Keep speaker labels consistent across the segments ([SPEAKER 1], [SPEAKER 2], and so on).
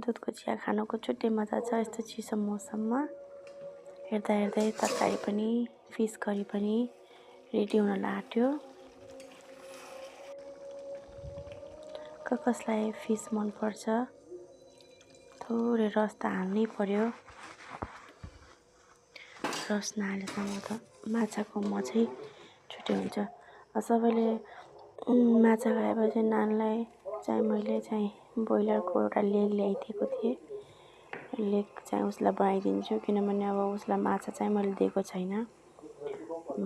[SPEAKER 1] दुधको चिया खानुको छुट्टै मजा छ यस्तो चिसो मौसममा। हेर्दा हेर्दै तरकारी पनि फिस करी पनि रेडी हुन लाग्यो। कसलाई फिस मन पर्छ थोरै रस त हाल्नै पर्यो। रस नहालेसम्म त माछाको मजै छुट्टै हुन्छ। सबैले माछा खाएपछि नानीलाई चाहिँ मैले चाहिँ ब्रोइलरको एउटा लेग ल्याइदिएको थिएँ। लेग चाहिँ उसलाई बनाइदिन्छु किनभने अब उसलाई माछा चाहिँ मैले दिएको छैन।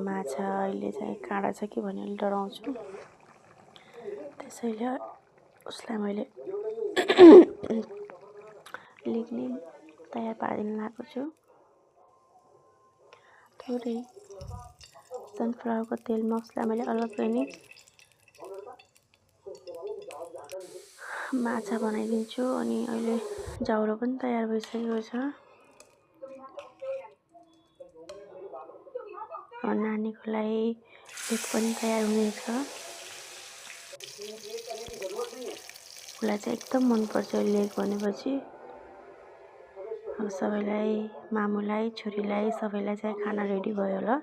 [SPEAKER 1] माछा अहिले चाहिँ काँडा छ कि भनेर डराउँछु। त्यसैले उसलाई मैले लेग नै तयार पारिदिन लागेको छु। थोरै सनफ्लावरको तेलमा उसलाई मैले अलग्गै नै माछा बनाइदिन्छु। अनि अहिले जाउरो पनि तयार भइसकेको छ। नानीको लागि लेग पनि तयार हुनेछ। उसलाई चाहिँ एकदम मनपर्छ लेग भनेपछि। अब सबैलाई मामुलाई छोरीलाई सबैलाई चाहिँ खाना रेडी भयो होला।